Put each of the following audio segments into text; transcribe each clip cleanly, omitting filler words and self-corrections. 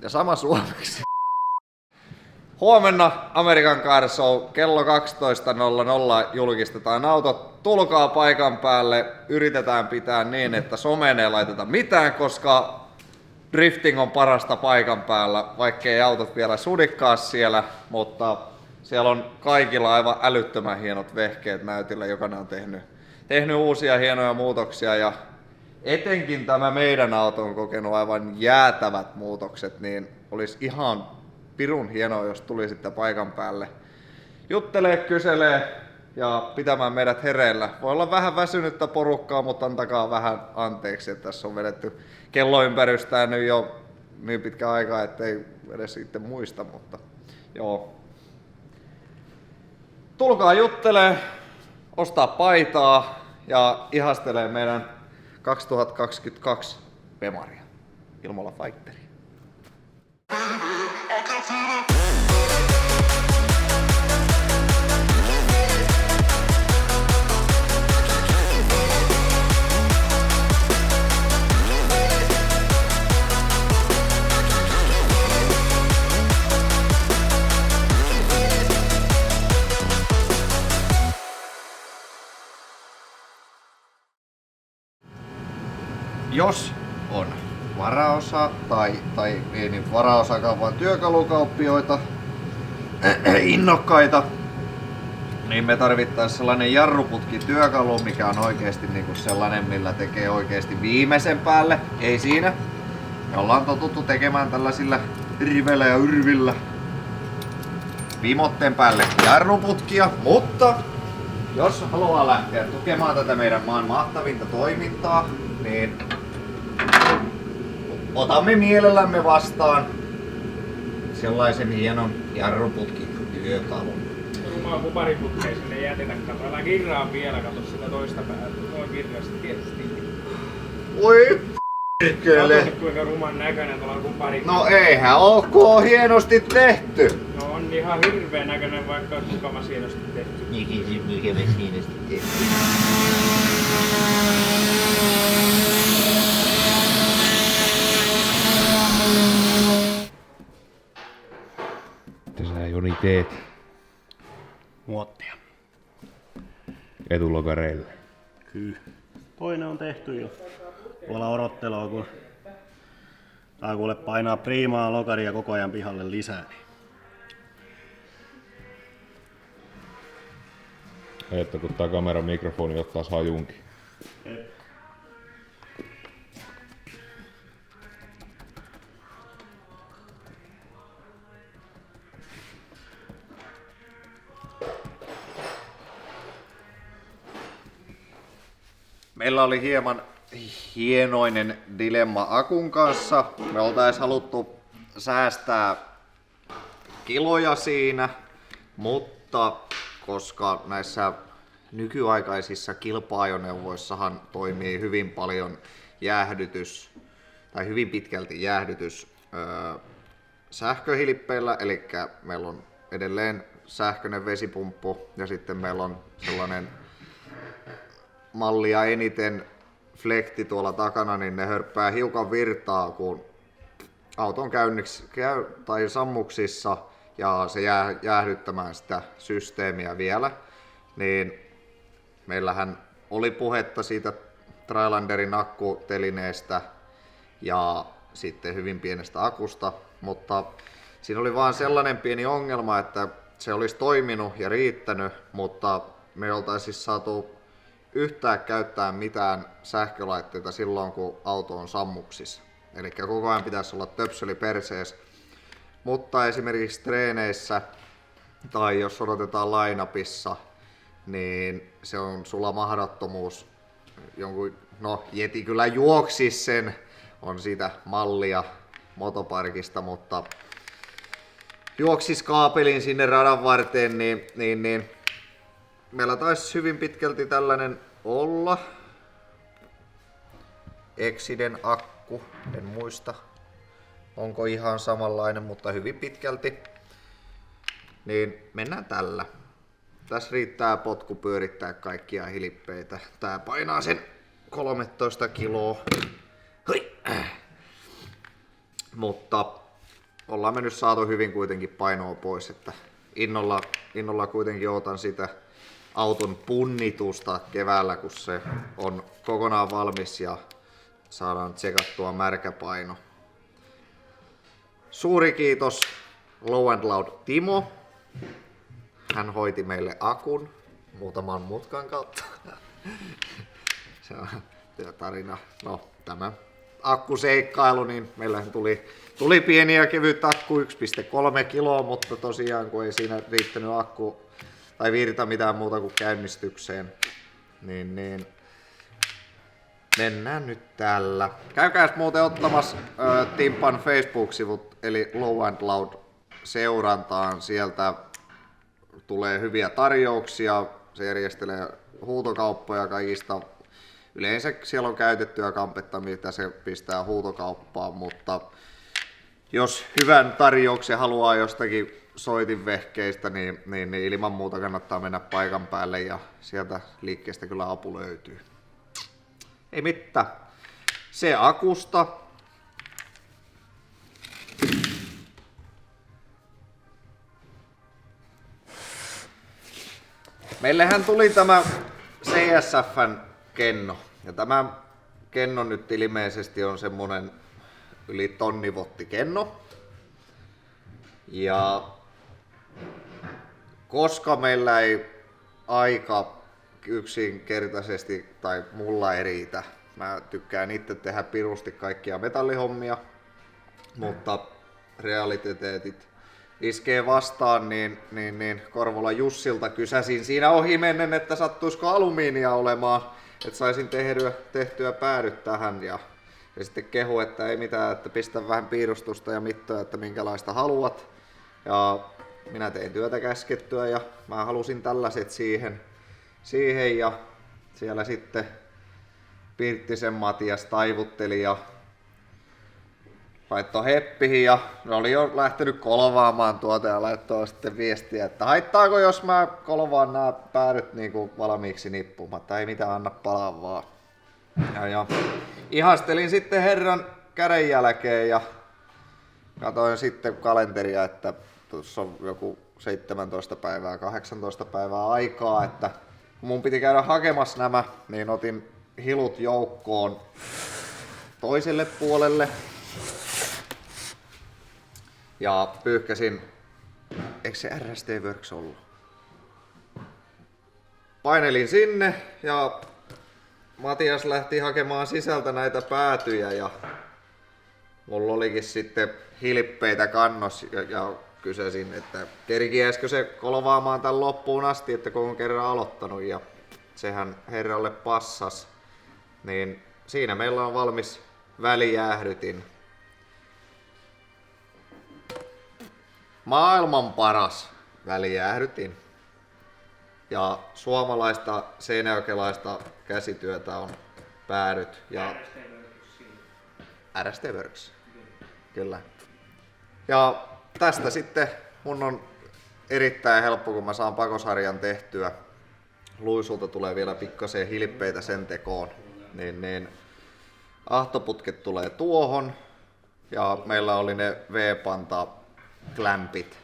Ja sama suomeksi. Huomenna American Car Show kello 12.00 julkistetaan autot. Tulkaa paikan päälle. Yritetään pitää niin, että someen ei laiteta mitään, koska drifting on parasta paikan päällä, vaikkei autot vielä sudikkaa siellä, mutta siellä on kaikilla aivan älyttömän hienot vehkeet näytillä, jokainen on tehnyt uusia hienoja muutoksia ja etenkin tämä meidän auto on kokenut aivan jäätävät muutokset, niin olisi ihan pirun hienoa, jos tulisitte paikan päälle juttelee, kyselee ja pitämään meidät hereillä. Voi olla vähän väsynyttä porukkaa, mutta antakaa vähän anteeksi, että tässä on vedetty kelloympärystään nyt jo niin pitkä aikaa, ettei edes itse muista, mutta joo. Tulkaa juttelee, ostaa paitaa ja ihastelee meidän 2022 Bemaria, Ilmola Fighteri. Jos on varaosa tai ei niin varaosakaan, vaan työkalukauppioita, innokkaita, niin me tarvittaisiin sellainen jarruputki-työkalu, mikä on oikeasti niinku sellainen, millä tekee oikeasti viimeisen päälle. Ei siinä. Me ollaan totuttu tekemään tällaisilla rivellä ja yrvillä vimotteen päälle jarruputkia, mutta jos haluaa lähteä tukemaan tätä meidän maan mahtavinta toimintaa, niin otamme mielellämme vastaan sellaisen hienon jarruputkityökalun. Rumaa kupariputkeen sinne jätetä, kato. Älä kirraa vielä, kato sitä toista päätä. Noin kirrasta tietysti. Oi p***kele. Kato kuinka ruman näköinen tuolla kupariputkeen. No eihän oo hienosti tehty. No on ihan hirveen näköinen, vaikka olisi mukava hienosti tehty. Mukava hienosti tehty. Mitä sä Joni teet? Muottia. Etulokareille. Kyllä. Toinen on tehty jo. Tuolla odottelua, kun tää kuule painaa priimaa lokaria koko ajan pihalle lisää. Että kun tää kameran mikrofoni ottaa hajunkin. Meillä oli hieman hienoinen dilemma akun kanssa. Me oltais haluttu säästää kiloja siinä, mutta koska näissä nykyaikaisissa kilpa-ajoneuvoissahan toimii hyvin paljon jäähdytys, tai hyvin pitkälti jäähdytys sähköhilippeillä, eli meillä on edelleen sähköinen vesipumppu ja sitten meillä on sellainen mallia eniten flekti tuolla takana, niin ne hörppää hiukan virtaa, kun auton tai sammuksissa ja se jää jäähdyttämään sitä systeemiä vielä. Niin meillähän oli puhetta siitä Trailanderin akkutelineestä ja sitten hyvin pienestä akusta, mutta siinä oli vaan sellainen pieni ongelma, että se olisi toiminut ja riittänyt, mutta me ei oltaisi saatu yhtään käyttää mitään sähkölaitteita silloin, kun auto on sammuksissa. Eli koko ajan pitäisi olla töpseli persees. Mutta esimerkiksi treeneissä tai jos odotetaan line-upissa, niin se on sulla mahdottomuus. Jeti kyllä juoksis sen, on siitä mallia motoparkista, mutta juoksis kaapelin sinne radan varteen, niin meillä taisi hyvin pitkälti tällainen olla. Exiden akku, en muista onko ihan samanlainen, mutta hyvin pitkälti. Niin mennään tällä. Tässä riittää potku pyörittää kaikkia hilippeitä. Tää painaa sen 13 kiloa. Hui. Mutta ollaan me nyt saatu hyvin kuitenkin painoa pois, että innolla kuitenkin odotan sitä auton punnitusta keväällä, kun se on kokonaan valmis ja saadaan tsekattua märkäpaino. Suuri kiitos Low and Loud Timo. Hän hoiti meille akun muutaman mutkan kautta. Se on tarina. No, tämä akkuseikkailu, niin meillähän tuli pieni ja kevyt akku 1,3 kiloa, mutta tosiaan kun ei siinä riittänyt akku tai virta mitään muuta kuin käynnistykseen, niin mennään nyt tällä. Käykääs muuten ottamassa Timpan Facebook-sivut eli Low and Loud seurantaan. Sieltä tulee hyviä tarjouksia, se järjestelee huutokauppoja kaikista. Yleensä siellä on käytettyä kampetta, mitä se pistää huutokauppaan, mutta jos hyvän tarjouksen haluaa jostakin soitinvehkeistä, niin ilman muuta kannattaa mennä paikan päälle ja sieltä liikkeestä kyllä apu löytyy. Ei mitään. Se akusta. Meillähän tuli tämä CSF:n kenno. Ja tämä kenno nyt ilmeisesti on semmonen yli tonnivotti-kenno. Ja koska meillä ei aika yksinkertaisesti, tai mulla ei riitä, mä tykkään itse tehdä pirusti kaikkia metallihommia, mutta realiteetit iskee vastaan, niin Korvola Jussilta kysäsin siinä ohimennen, että sattuisiko alumiinia olemaan, että saisin tehtyä päädyt tähän ja sitten kehu, että ei mitään, että pistä vähän piirustusta ja mittoja, että minkälaista haluat. Ja minä tein työtä käskettyä ja mä halusin tällaiset siihen ja siellä sitten Pirttisen Matias taivutteli ja laittoi heppihin ja ne oli jo lähtenyt kolvaamaan tuota ja laittoi sitten viestiä, että haittaako jos mä kolvaan nämä päädyt niinku valmiiksi nippumatta, ei mitään, anna palaa vaan. Ja ihastelin sitten herran kädenjälkeen ja katsoin sitten kalenteria, että tuossa on joku 17 päivää, 18 päivää aikaa, että kun mun piti käydä hakemassa nämä, niin otin hilut joukkoon toiselle puolelle. Ja pyyhkäsin, eikö se RST Works ollut? Painelin sinne ja Matias lähti hakemaan sisältä näitä päätyjä ja mulla olikin sitten hilppeitä kannos ja kysäsin, että kerkiäisikö se kolvaamaan tän loppuun asti, että kun on kerran aloittanut ja sehän herralle passas, niin siinä meillä on valmis välijäähdytin. Maailman paras välijäähdytin. Ja suomalaista seinäjokelaista käsityötä on päädyt ja RST Works. Kyllä. Ja tästä sitten mun on erittäin helppo, kun mä saan pakosarjan tehtyä. Luisulta tulee vielä pikkasen hilppeitä sen tekoon. Niin ahtoputket tulee tuohon. Ja meillä oli ne V-panta klämpit.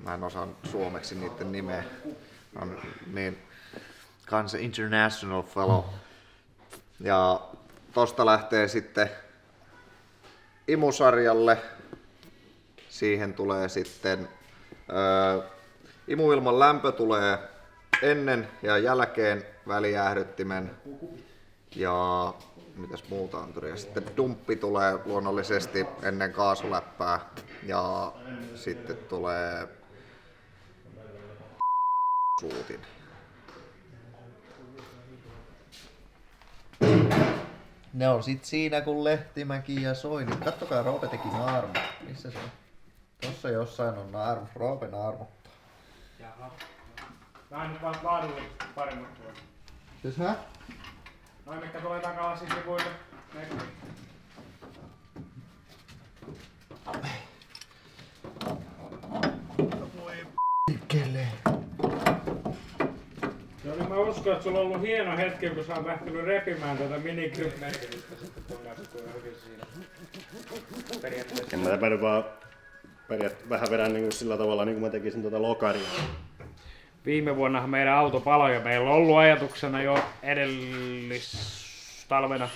Mä en osaa suomeksi niiden nimeä. On niin kanssa International Fellow. Ja tosta lähtee sitten imusarjalle. Siihen tulee sitten imuilman lämpö tulee ennen ja jälkeen välijäähdyttimen. Ja mitäs muuta on tullut. Ja sitten dumppi tulee luonnollisesti ennen kaasuläppää. Ja sitten tulee suutin. Ne on sit siinä kun Lehtimäki ja Soini. Kattokaa, Roope teki naarmu. Missä se on? Tossa jossain on naarmu. Roope naarmuttaa. Jaha. Nää nyt vaan laadullisesti paremmat tuolla. Siis hä? Noin mitkä tulee takalla siis sivuille. Voi p***kele. No niin mä uskon, että sulla on ollut hieno hetki, kun sä oot lähtenyt repimään tätä minigrip-merkitystä sitten ton kanssa, kun on hyvin siinä. Periaatteessa. En mä täpänyt vaan vähän vedän niin kuin sillä tavalla, niin kuin mä tekisin tuota lokaria. Viime vuonnahan meidän auto paloi ja meillä on ollut ajatuksena jo edellistalvena,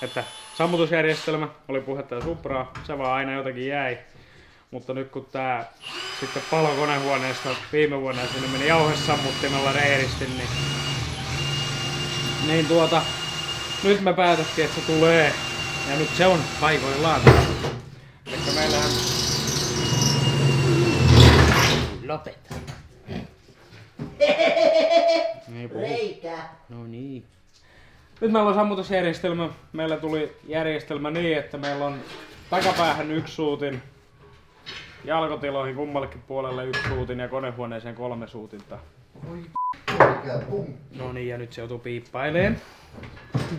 että sammutusjärjestelmä, oli puhetta ja Supraa, se vaan aina jotenkin jäi. Mutta nyt kun tää sitten paloi konehuoneesta viime vuonna ja sinne meni jauhesammuttimella reeristi, niin nyt me päätettiin, että se tulee. Ja nyt se on paikoillaan. Elikkä meillähän... Lopeta. Niin puhu. No niin. Nyt meillä on sammutusjärjestelmä. Meillä tuli järjestelmä niin, että meillä on takapäähän 1 suutin, jalkotiloihin kummallekin puolelle 1 suutin ja konehuoneeseen 3 suutinta. No niin, ja nyt se joutuu piippaileen.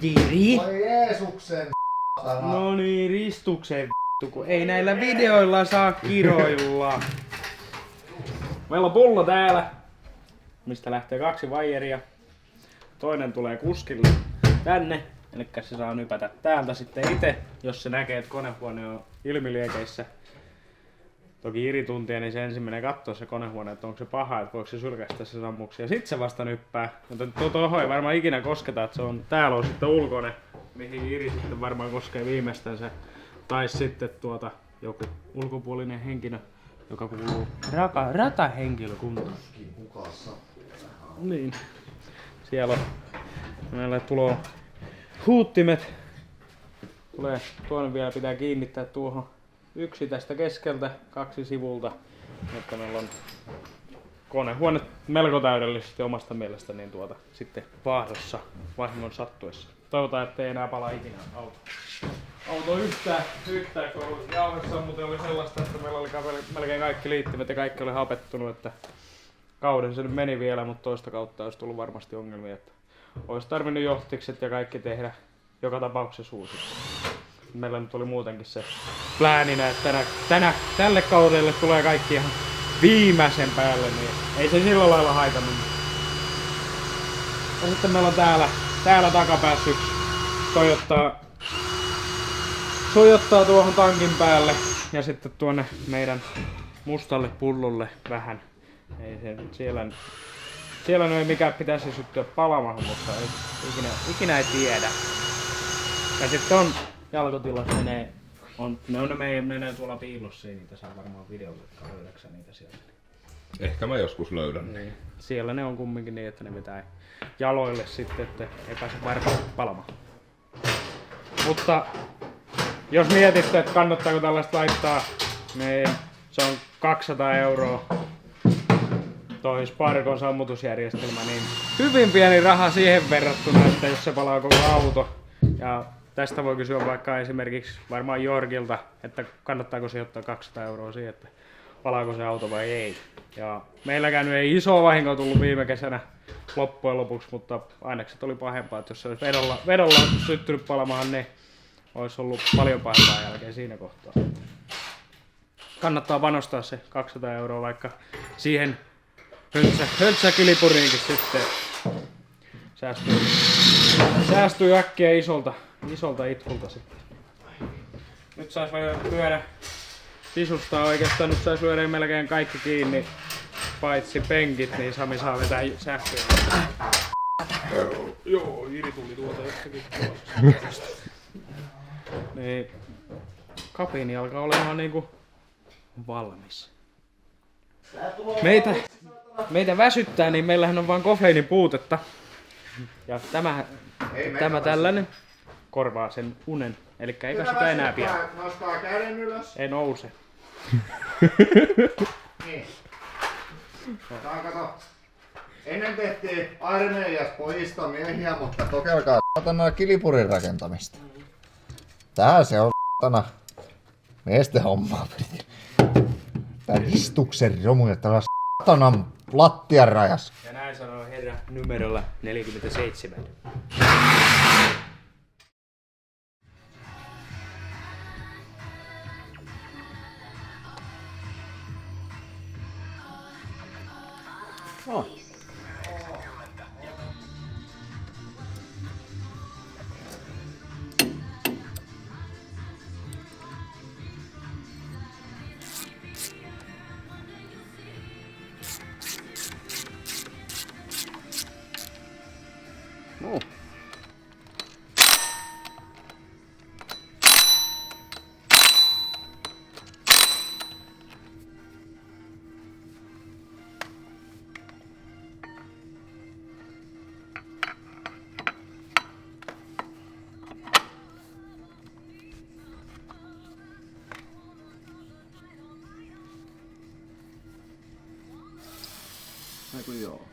Jiri. Oi Jeesuksen No niin, ristukseen kun ei näillä videoilla saa kiroilla. Meillä on pullo täällä, mistä lähtee 2 vaijeria. Toinen tulee kuskille tänne, eli se saa nypätä täältä sitten itse, jos se näkee, että konehuone on ilmiliekeissä. Toki irituntia, niin se ensimmäinen katsoo se konehuone, että onko se paha, että voiko se sylkästä se sammuksia. Ja sit se vasta nyppää. Mutta tuohon ei varmaan ikinä kosketa, että se on, täällä on sitten ulkone, mihin iri sitten varmaan koskee viimeistään se. Tai sitten joku ulkopuolinen henkilö, joka kuuluu ratahenkilökuntaan. Niin. Siellä on, meillä tulee huuttimet. Tulee, toinen vielä pitää kiinnittää tuohon. 1 tästä keskeltä, 2 sivulta, että meillä on konehuone melko täydellisesti omasta mielestä niin sitten vaahdossa vahingon sattuessa. Toivotaan, ettei enää palaa ikinä auto yhtään, kun jauhesammute oli sellaista, että meillä oli melkein kaikki liittimet ja kaikki oli hapettunut, että kauden se nyt meni vielä, mutta toista kautta olisi tullut varmasti ongelmia, että olisi tarvinnut johtikset ja kaikki tehdä joka tapauksessa uusiksi. Meillä nyt oli muutenkin se plääninä, että tälle kaudelle tulee kaikki ihan viimeisen päälle, niin ei se sillä lailla haitannut. Ja sitten meillä on täällä takapäässä yksi sojottaa tuohon tankin päälle ja sitten tuonne meidän mustalle pullolle vähän. Ei se siellä ei mikään pitäisi syttyä palamaan, mutta ei, ikinä ei tiedä. Ja sitten on jalkotilat menee tuolla piilossa, ei niitä saa varmaan videolla, löydäksä niitä sieltä. Ehkä mä joskus löydän. Niin. Siellä ne on kumminkin niin, että ne vetää jaloille sitten, että ei pääse varmaan palamaan. Mutta jos mietitte, että kannattaako tällaista laittaa, niin se on 200 € toi Sparkon sammutusjärjestelmä, niin hyvin pieni raha siihen verrattuna, että jos se palaa koko auto. Ja tästä voi kysyä vaikka esimerkiksi varmaan Jorgilta, että kannattaako sijoittaa 200 € siihen, että palaako se auto vai ei. Ja meilläkään ei isoa vahinkoa tullut viime kesänä loppujen lopuksi, mutta ainekset oli pahempaa, että jos se olisi vedolla syttynyt palamaan, niin olisi ollut paljon pahempaa jälkeen siinä kohtaa. Kannattaa panostaa se 200 € vaikka siihen höntsäkilipuriinkin sitten. Säästyy äkkiä isolta itkulta sitten. Nyt sais lyödä sisustaa oikeastaan, nyt sais lyödä melkein kaikki kiinni, paitsi penkit, niin Sami saa vetää sähköä. Joo, Iri tuli tuolta jostakin tuosta. Niin, kabiini alkaa olemaan niinku valmis. Meitä väsyttää, niin meillähän on vaan kofeiinin puutetta. Ja tämä tällainen korvaa sen unen. Elikkä ei väsytä enää pian. Nostaa käden ylös. Ei nouse. Niin. Kato. Ennen tehtiin armeijassa pojista miehiä, mutta kokeilkaa saatana kilipurin rakentamista. Tää se on saatana miesten hommaa. Tää istuksen romu ja tää saatanan lattian rajas. Ja näin sanoo herra numerolla 47. Eiku joo.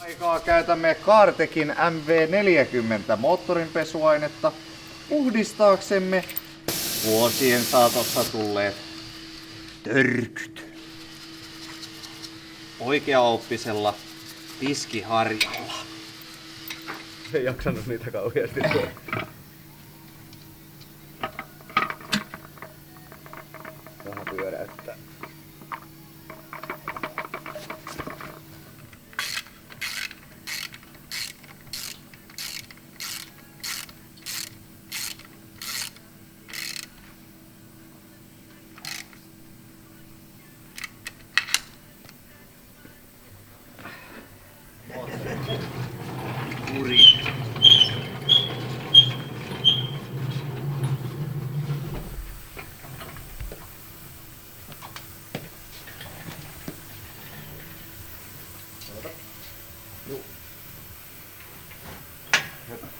Aikaa käytämme Cartecin MV40 moottorinpesuainetta puhdistaaksemme vuosien saatossa tulleet törkyt. Oikeaoppisella tiskiharjalla. Ei jaksanut niitä kauheasti. Vähän pyöräyttää.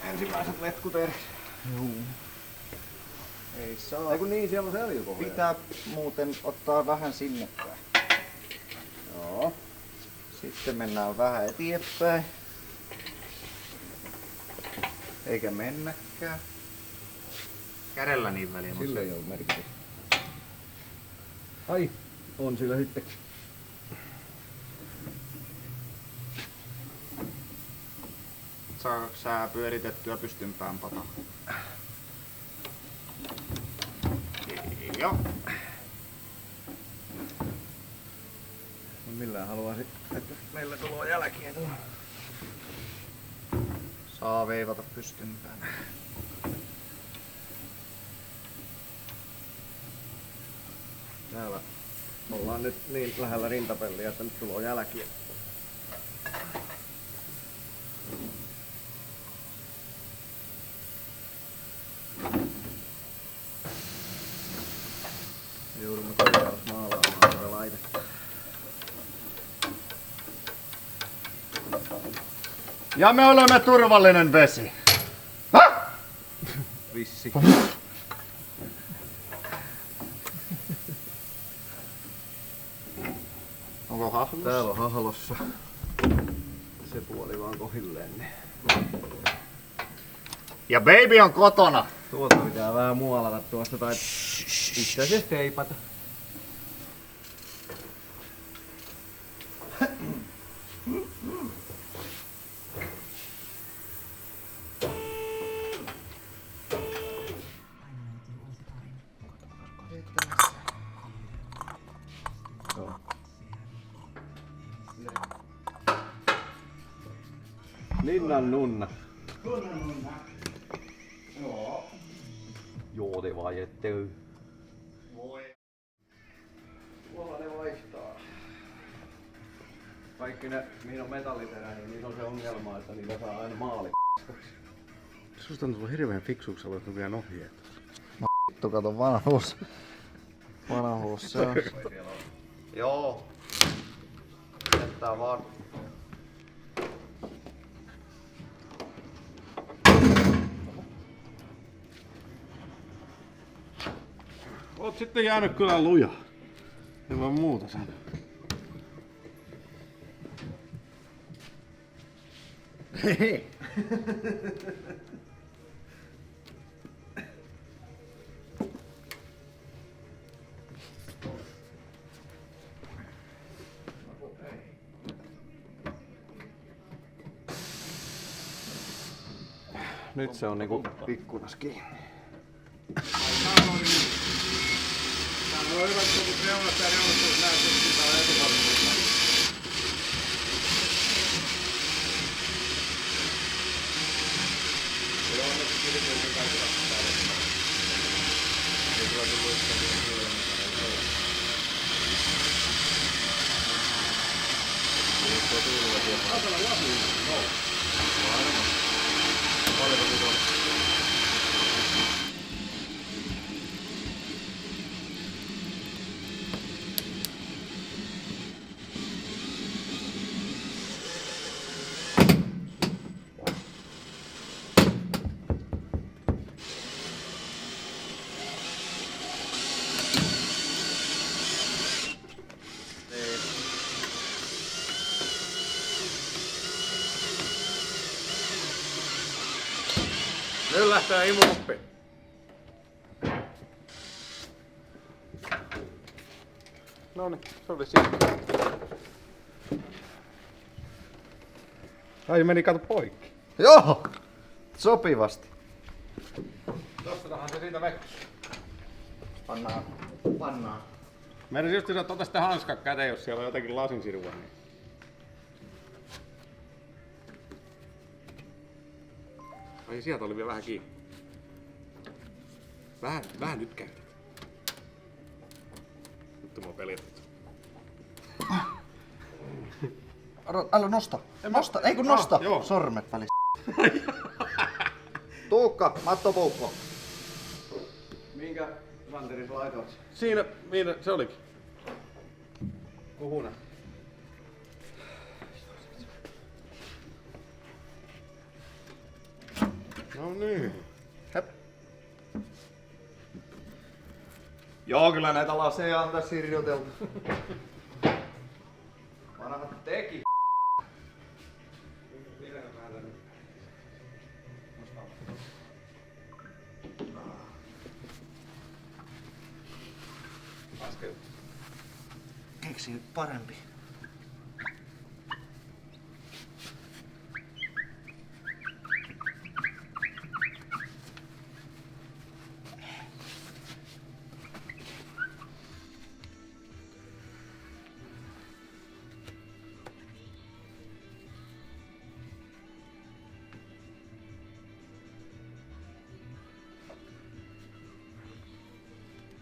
Ensimmäiset letkut eri. Ei saa. Eiku niin, siellä on se öljypohja. Pitää muuten ottaa vähän sinne päin. Joo. Sitten mennään vähän eteenpäin. Eikä mennäkään. Kädellä niin väliin. Sillä ei oo merkitystä. Ai, on sillä sitten. Saako sä pyöritettyä pystympään pataa? Joo. Millään haluaisin, että meillä tulee jälkiä tuolla. Saa veivata pystympään. Täällä ollaan nyt niin lähellä rintapelliä, että nyt tulee jälkiä. Joudumme korjaus maalaamaan tätä laitetta. Ja me olemme turvallinen vesi. Vissi. Onko hahlo? Täällä on hahlossa. Se puoli vaan kohilleen. Niin. Ja baby on kotona. Tuota pitää vähän muualata tuosta tai itse asiassa teipata. Linnan nunna. Joo, te vaan jettey. Tuolla ne vaihtaa. Kaikki ne, mihin on metalliterä, niin niillä on se ongelma, että niillä saa aina maali. Susta on tullut hirveän fiksuksi, aloittu vielä ohjeet. Vittu, kato vanhuus. Vanhuus se on. Joo. Jättää vaan. Oot sitten jäänyt kyllä luja. Ilman muuta sanoa. Nyt se on niinku ikkunas kiinni. lähtee imuoppi. Noniin, se oli siinä. Ai meni kato poikki. Joo! Sopivasti. Nostetaanhan se siitä vekki. Pannaan. Meidän just että ota sitten hanskat käteen, jos siellä on jotenkin lasinsirua. Niin. Ai sieltä oli vielä vähän kiinni. Vähän nyt käytetään. Nyt mua pelitetty. Älä nosta. Nosta, ei kun nosta. Joo. Sormet välissä. Tuukka, Matto Puukko. Minkä Santeris laitoit? Siinä se olikin. Kuhuna. No niin. Joo, kyllä näitä laseja on tässä irjoteltu. Vanhat teki. Keksi nyt parempi.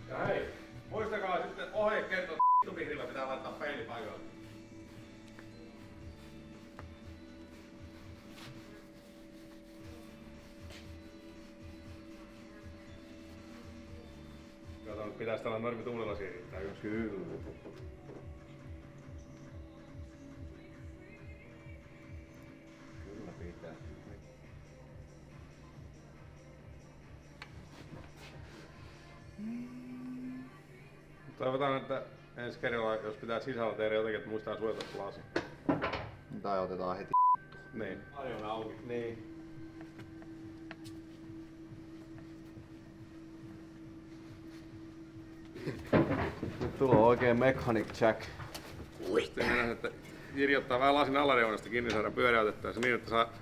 Ja hei, muistakaa sitten ohjekertoa, että vihdillä pitää laittaa peili paikalle. Kato, nyt pitäis tällä normi tuulilasi riittää jos. Kyllä. Kyllä pitää. Toivotaan, että ensi kerralla, jos pitää sisällä tehdä jotenkin, että muistaa suojata lasi. Tai otetaan heti. Niin. Ajon auki. Niin. Nyt tulee oikein mechanic jack. Sitten mennään, että Jiri ottaa vähän lasin alareunasta kiinni, saadaan pyöräytettyä se niin, että saa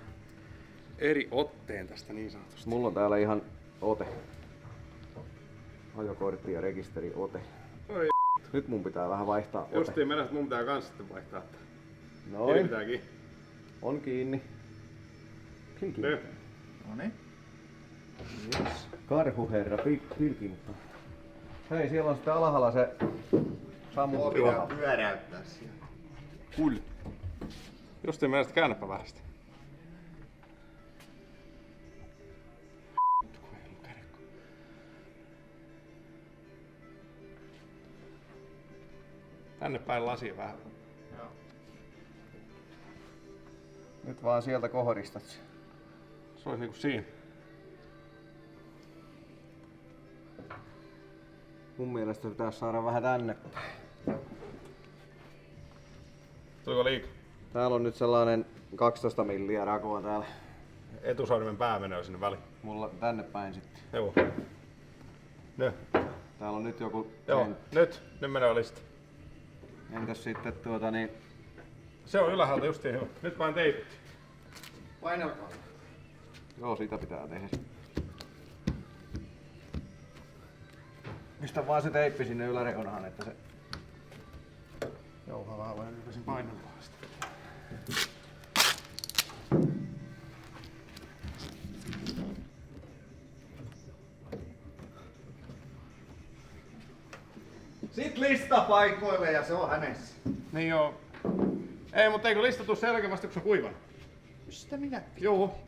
eri otteen tästä niin sanotusti. Mulla on täällä ihan ote. Ajokortti ja rekisteriote. Oi Nyt mun pitää vähän vaihtaa ote. justiin mennä, että mun pitää kans sitten vaihtaa. Jiri Noin, pitääkin. on kiinni. Pilkin. Nyt. Noniin. Yes. Karhuherra Pilkinpää. Hei, siellä on sitten alhaalla se sammutti. Pitää pyöräyttää siellä. Kull. Justiin mennä, että käännäpä vähän sitä. Tänne päin lasi vähän. Nyt vaan sieltä kohdistat sen. Se olisi niinku siinä. Mun mielestä pitäisi saada vähän tänne. Tuliko liikaa? Täällä on nyt sellainen 12 milliä rakoa täällä. Etusormen pää menee sinne väliin. Mulla tänne päin sitten. Joo. Nyt. Täällä on nyt joku... Joo, nyt menee lista. Entäs sitten Se on ylhäältä justiin hyvä. Nyt vain teipit. Painelkaa. Joo, sitä pitää tehdä. Pistä vaan se teippi sinne yläreunaan, että se... Jauhaa vähän vaan rupesin painamaan sitä. Sit lista paikoille ja se on hänessä. Niin joo. Ei, mutta eikö lista tuu selkeä vasta, kun se on kuivannut? Mistä minä? Joo.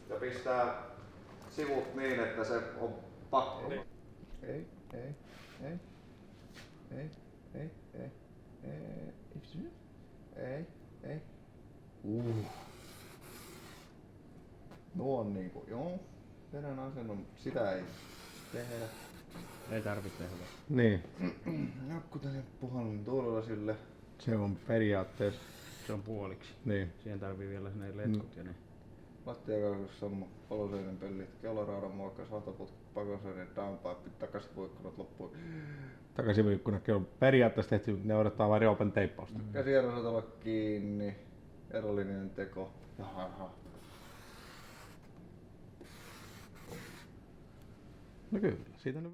Ja pistää sivut niin, että se on pakko. Ei, ei, ei, ei, ei, ei, ei, ei. Nuo on niinku, joo, perän asennon, sitä ei tehdä. Ei tarvitse tehdä. Niin, Jakkutelen puhallin tuolla sille. se on periaatteessa. Se on puoliksi. Niin. Siihen tarvii vielä ne letkut ja ne. Lattiakaukassa sammu, paloseinän pellit, kellaraudan muokka, sahtaputki, pakoseinän, downpipe, takaisinpuikkunat loppuun. Takaisinviikkunatkin on periaatteessa tehty, ne odottaa vain reopen teippausta. Käsijarrut olla kiinni, erollinen teko. Jaha. No kyllä, siitä nyt